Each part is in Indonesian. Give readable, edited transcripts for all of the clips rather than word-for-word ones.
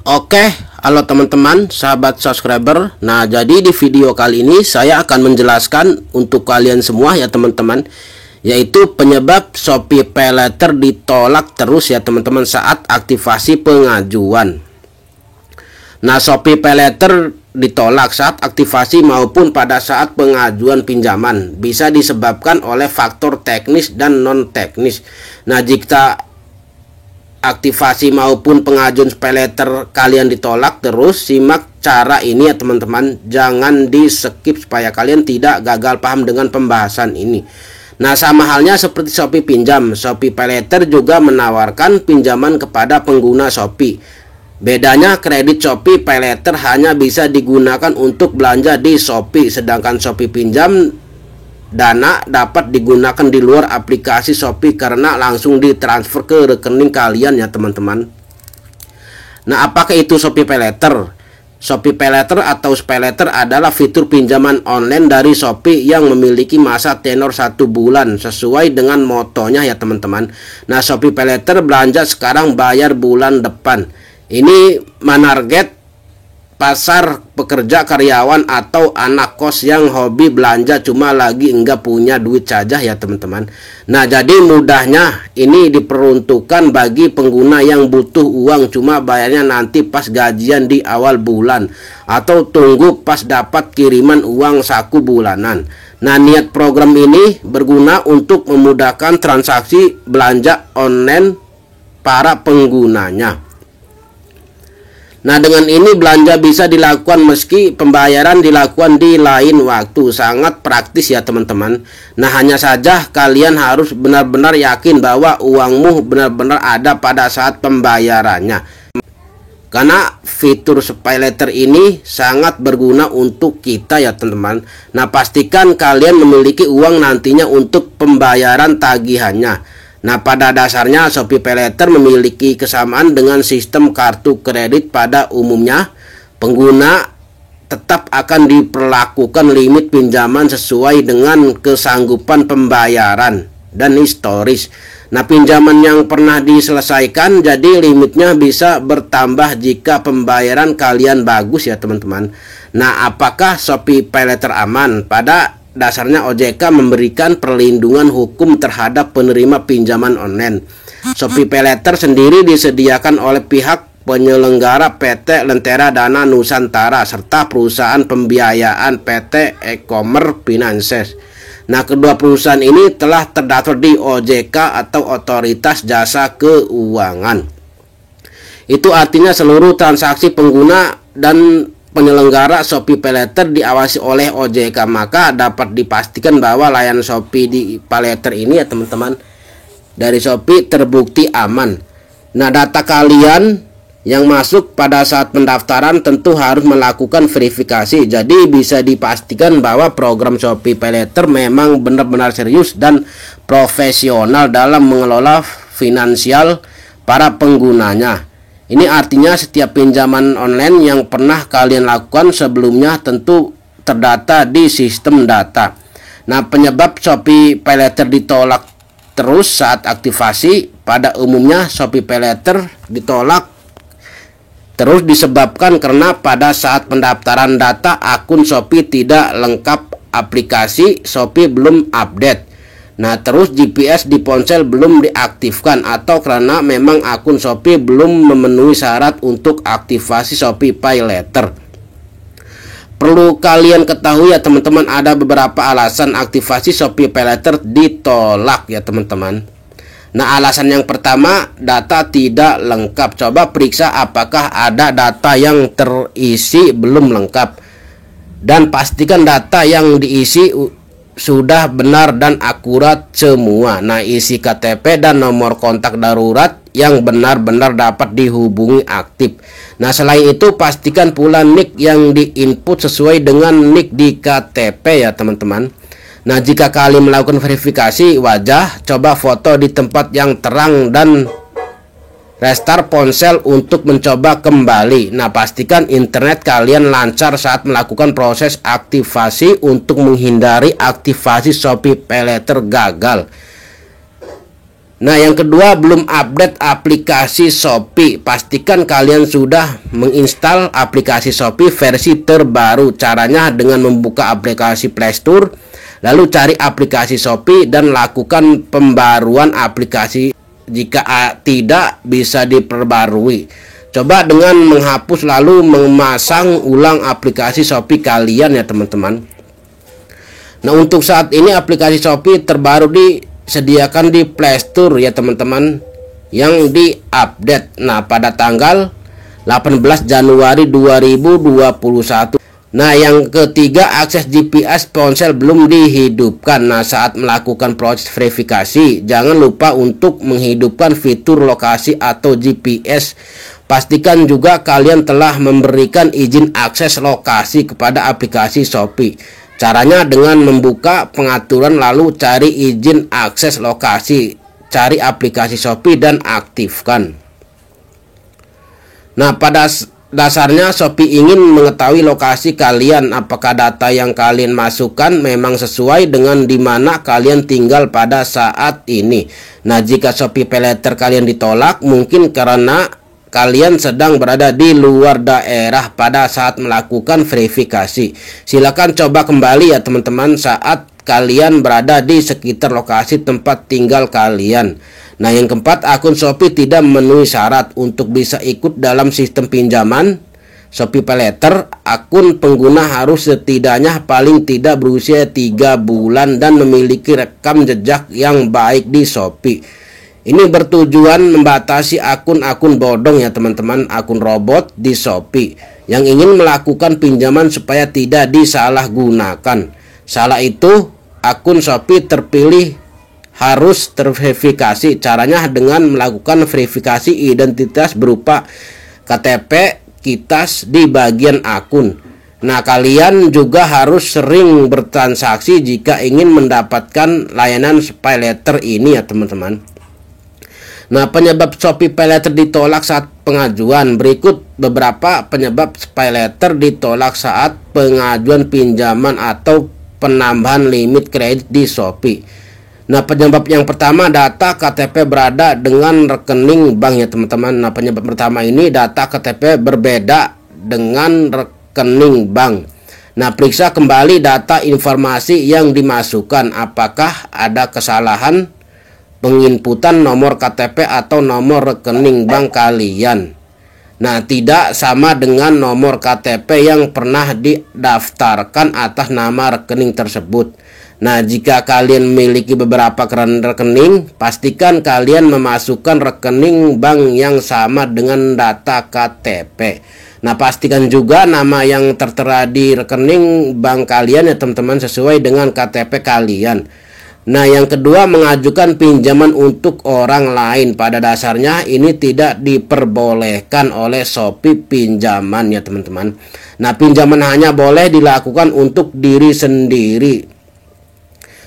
Oke, halo teman-teman, sahabat subscriber. Nah, jadi di video kali ini saya akan menjelaskan untuk kalian semua ya teman-teman, yaitu penyebab Shopee PayLater ditolak terus ya teman-teman saat aktivasi pengajuan. Nah, Shopee PayLater ditolak saat aktivasi maupun pada saat pengajuan pinjaman bisa disebabkan oleh faktor teknis dan non teknis. Nah, jika aktivasi maupun pengajuan PayLater kalian ditolak terus, simak cara ini ya teman-teman, jangan di skip supaya kalian tidak gagal paham dengan pembahasan ini. Nah, sama halnya seperti Shopee Pinjam, Shopee PayLater juga menawarkan pinjaman kepada pengguna Shopee. Bedanya, kredit Shopee PayLater hanya bisa digunakan untuk belanja di Shopee, sedangkan Shopee Pinjam dana dapat digunakan di luar aplikasi Shopee karena langsung ditransfer ke rekening kalian ya teman-teman. Nah, apakah itu Shopee PayLater? Shopee PayLater atau SpayLater adalah fitur pinjaman online dari Shopee yang memiliki masa tenor 1 bulan sesuai dengan motonya ya teman-teman. Nah, Shopee PayLater belanja sekarang, bayar bulan depan. Ini menarget pasar pekerja, karyawan, atau anak kos yang hobi belanja cuma lagi enggak punya duit saja ya teman-teman. Nah, jadi mudahnya ini diperuntukkan bagi pengguna yang butuh uang cuma bayarnya nanti pas gajian di awal bulan atau tunggu pas dapat kiriman uang saku bulanan. Nah, niat program ini berguna untuk memudahkan transaksi belanja online para penggunanya. Nah, dengan ini belanja bisa dilakukan meski pembayaran dilakukan di lain waktu. Sangat praktis ya teman-teman. Nah, hanya saja kalian harus benar-benar yakin bahwa uangmu benar-benar ada pada saat pembayarannya. Karena fitur SpayLater ini sangat berguna untuk kita ya teman-teman. Nah, pastikan kalian memiliki uang nantinya untuk pembayaran tagihannya. Nah, pada dasarnya Shopee PayLater memiliki kesamaan dengan sistem kartu kredit. Pada umumnya, pengguna tetap akan diperlakukan limit pinjaman sesuai dengan kesanggupan pembayaran dan historis. Nah, pinjaman yang pernah diselesaikan, jadi limitnya bisa bertambah jika pembayaran kalian bagus ya teman-teman. Nah, apakah Shopee PayLater aman? Pada dasarnya OJK memberikan perlindungan hukum terhadap penerima pinjaman online. Shopee PayLater sendiri disediakan oleh pihak penyelenggara PT Lentera Dana Nusantara serta perusahaan pembiayaan PT E-Commerce Finances. Nah, kedua perusahaan ini telah terdaftar di OJK atau Otoritas Jasa Keuangan. Itu artinya seluruh transaksi pengguna dan penyelenggara Shopee PayLater diawasi oleh OJK, maka dapat dipastikan bahwa layanan Shopee di PayLater ini ya teman-teman dari Shopee terbukti aman. Nah, data kalian yang masuk pada saat pendaftaran tentu harus melakukan verifikasi. Jadi bisa dipastikan bahwa program Shopee PayLater memang benar-benar serius dan profesional dalam mengelola finansial para penggunanya. Ini artinya setiap pinjaman online yang pernah kalian lakukan sebelumnya tentu terdata di sistem data. Nah, penyebab Shopee PayLater ditolak terus saat aktivasi, pada umumnya Shopee PayLater ditolak terus disebabkan karena pada saat pendaftaran data akun Shopee tidak lengkap, aplikasi Shopee belum update. Nah, terus GPS di ponsel belum diaktifkan, atau karena memang akun Shopee belum memenuhi syarat untuk aktivasi Shopee PayLater. Perlu kalian ketahui ya teman-teman, ada beberapa alasan aktivasi Shopee PayLater ditolak ya teman-teman. Nah, alasan yang pertama, data tidak lengkap. Coba periksa apakah ada data yang terisi belum lengkap, dan pastikan data yang diisi sudah benar dan akurat semua. Nah, isi KTP dan nomor kontak darurat yang benar-benar dapat dihubungi aktif. Nah, selain itu pastikan pula NIK yang diinput sesuai dengan NIK di KTP ya teman-teman. Nah, jika kalian melakukan verifikasi wajah, coba foto di tempat yang terang dan restart ponsel untuk mencoba kembali. Nah, pastikan internet kalian lancar saat melakukan proses aktivasi untuk menghindari aktivasi Shopee PayLater gagal. Nah, yang kedua, belum update aplikasi Shopee. Pastikan kalian sudah menginstal aplikasi Shopee versi terbaru. Caranya dengan membuka aplikasi Play Store, lalu cari aplikasi Shopee dan lakukan pembaruan aplikasi. Jika tidak bisa diperbarui, coba dengan menghapus lalu memasang ulang aplikasi Shopee kalian ya teman-teman. Nah, untuk saat ini aplikasi Shopee terbaru disediakan di Play Store ya teman-teman, yang diupdate. Nah, pada tanggal 18 Januari 2021. Nah, yang ketiga, akses GPS ponsel belum dihidupkan. Nah, saat melakukan proses verifikasi, jangan lupa untuk menghidupkan fitur lokasi atau GPS. Pastikan juga kalian telah memberikan izin akses lokasi kepada aplikasi Shopee. Caranya dengan membuka pengaturan lalu cari izin akses lokasi, cari aplikasi Shopee dan aktifkan. Nah, pada dasarnya Shopee ingin mengetahui lokasi kalian, apakah data yang kalian masukkan memang sesuai dengan di mana kalian tinggal pada saat ini. Nah, jika Shopee Paylater kalian ditolak, mungkin karena kalian sedang berada di luar daerah pada saat melakukan verifikasi. Silakan coba kembali ya teman-teman saat kalian berada di sekitar lokasi tempat tinggal kalian. Nah, yang keempat, akun Shopee tidak memenuhi syarat untuk bisa ikut dalam sistem pinjaman Shopee Paylater. Akun pengguna harus setidaknya paling tidak berusia 3 bulan dan memiliki rekam jejak yang baik di Shopee. Ini bertujuan membatasi akun-akun bodong ya teman-teman, akun robot di Shopee yang ingin melakukan pinjaman supaya tidak disalahgunakan. Salah itu, akun Shopee terpilih harus terverifikasi. Caranya dengan melakukan verifikasi identitas berupa KTP, KITAS di bagian akun. Nah, kalian juga harus sering bertransaksi jika ingin mendapatkan layanan Paylater ini ya teman-teman. Nah, penyebab Shopee Paylater ditolak saat pengajuan. Berikut beberapa penyebab Paylater ditolak saat pengajuan pinjaman atau penambahan limit kredit di Shopee. Nah, penyebab yang pertama, data KTP berada dengan rekening bank ya teman-teman. Nah, penyebab pertama ini, data KTP berbeda dengan rekening bank. Nah, periksa kembali data informasi yang dimasukkan. Apakah ada kesalahan penginputan nomor KTP atau nomor rekening bank kalian? Nah, tidak sama dengan nomor KTP yang pernah didaftarkan atas nama rekening tersebut. Nah, jika kalian memiliki beberapa rekening, pastikan kalian memasukkan rekening bank yang sama dengan data KTP. Nah, pastikan juga nama yang tertera di rekening bank kalian ya teman-teman sesuai dengan KTP kalian. Nah, yang kedua, mengajukan pinjaman untuk orang lain. Pada dasarnya ini tidak diperbolehkan oleh Shopee pinjaman ya teman-teman. Nah, pinjaman hanya boleh dilakukan untuk diri sendiri.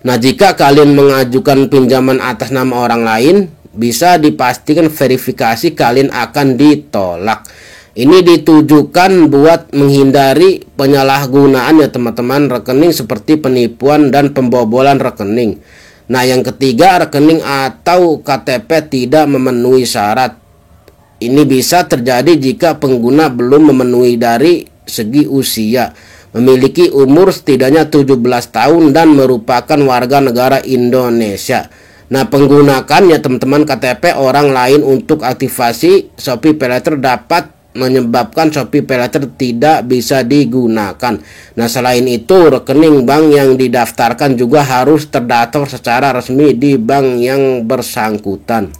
Nah, jika kalian mengajukan pinjaman atas nama orang lain, bisa dipastikan verifikasi kalian akan ditolak. Ini ditujukan buat menghindari penyalahgunaan ya teman-teman rekening seperti penipuan dan pembobolan rekening. Nah, yang ketiga, rekening atau KTP tidak memenuhi syarat. Ini bisa terjadi jika pengguna belum memenuhi dari segi usia, memiliki umur setidaknya 17 tahun dan merupakan warga negara Indonesia. Nah, penggunakan ya teman-teman KTP orang lain untuk aktivasi Shopee Paylater dapat menyebabkan Shopee Paylater tidak bisa digunakan. Nah, selain itu, rekening bank yang didaftarkan juga harus terdaftar secara resmi di bank yang bersangkutan.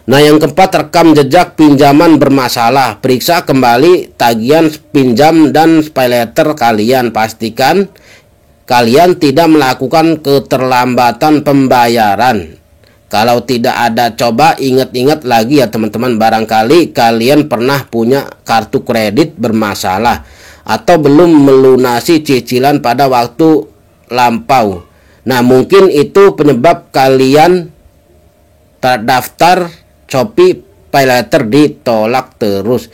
Nah, yang keempat, rekam jejak pinjaman bermasalah. Periksa kembali tagihan pinjam dan Paylater kalian. Pastikan kalian tidak melakukan keterlambatan pembayaran. Kalau tidak ada, coba ingat-ingat lagi ya teman-teman, barangkali kalian pernah punya kartu kredit bermasalah atau belum melunasi cicilan pada waktu lampau. Nah, mungkin itu penyebab kalian terdaftar Shopee Paylater ditolak terus.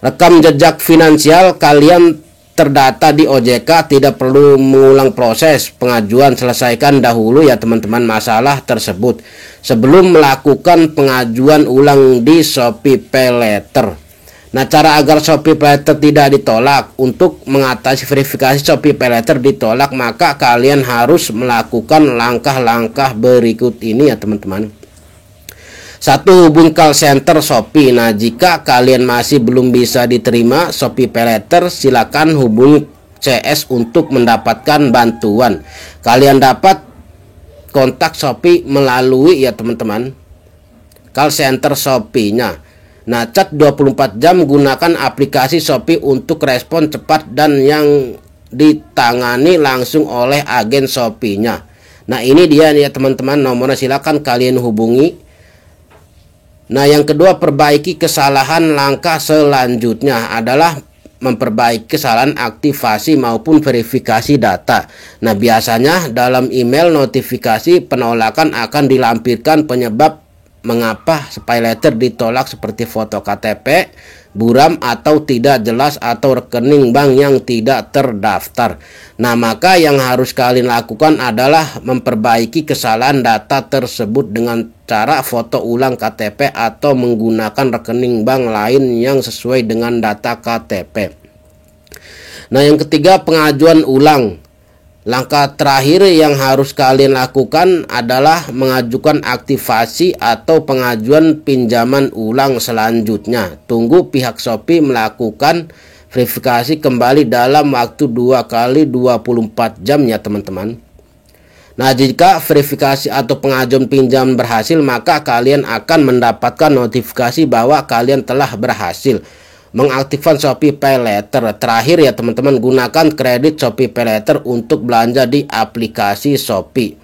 Rekam jejak finansial kalian terdata di OJK, tidak perlu mengulang proses pengajuan. Selesaikan dahulu ya teman-teman masalah tersebut sebelum melakukan pengajuan ulang di Shopee PayLater. Nah, cara agar Shopee PayLater tidak ditolak. Untuk mengatasi verifikasi Shopee PayLater ditolak, maka kalian harus melakukan langkah-langkah berikut ini ya teman-teman. 1. Hubungi call center Shopee. Nah, jika kalian masih belum bisa diterima Shopee PayLater, silakan hubungi CS untuk mendapatkan bantuan. Kalian dapat kontak Shopee melalui ya teman-teman call center Shopee-nya. Nah, chat 24 jam, gunakan aplikasi Shopee untuk respon cepat dan yang ditangani langsung oleh agen Shopee-nya. Nah, ini dia ya teman-teman nomornya, silakan kalian hubungi. Nah, yang kedua, perbaiki kesalahan. Langkah selanjutnya adalah memperbaiki kesalahan aktivasi maupun verifikasi data. Nah, biasanya dalam email notifikasi penolakan akan dilampirkan penyebab mengapa PayLater ditolak seperti foto KTP, buram atau tidak jelas, atau rekening bank yang tidak terdaftar. Nah, maka yang harus kalian lakukan adalah memperbaiki kesalahan data tersebut dengan cara foto ulang KTP atau menggunakan rekening bank lain yang sesuai dengan data KTP. Nah, yang ketiga, pengajuan ulang. Langkah terakhir yang harus kalian lakukan adalah mengajukan aktivasi atau pengajuan pinjaman ulang selanjutnya. Tunggu pihak Shopee melakukan verifikasi kembali dalam waktu 2 kali 24 jam ya teman-teman. Nah, jika verifikasi atau pengajuan pinjaman berhasil, maka kalian akan mendapatkan notifikasi bahwa kalian telah berhasil mengaktifkan Shopee PayLater. Terakhir ya teman-teman, gunakan kredit Shopee PayLater untuk belanja di aplikasi Shopee.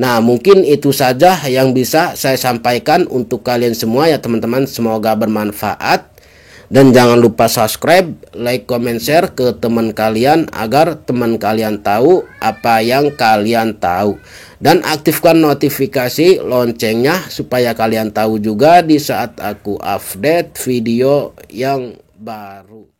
Nah, mungkin itu saja yang bisa saya sampaikan untuk kalian semua ya teman-teman. Semoga bermanfaat. Dan jangan lupa subscribe, like, comment, share ke teman kalian agar teman kalian tahu apa yang kalian tahu. Dan aktifkan notifikasi loncengnya supaya kalian tahu juga di saat aku update video yang baru.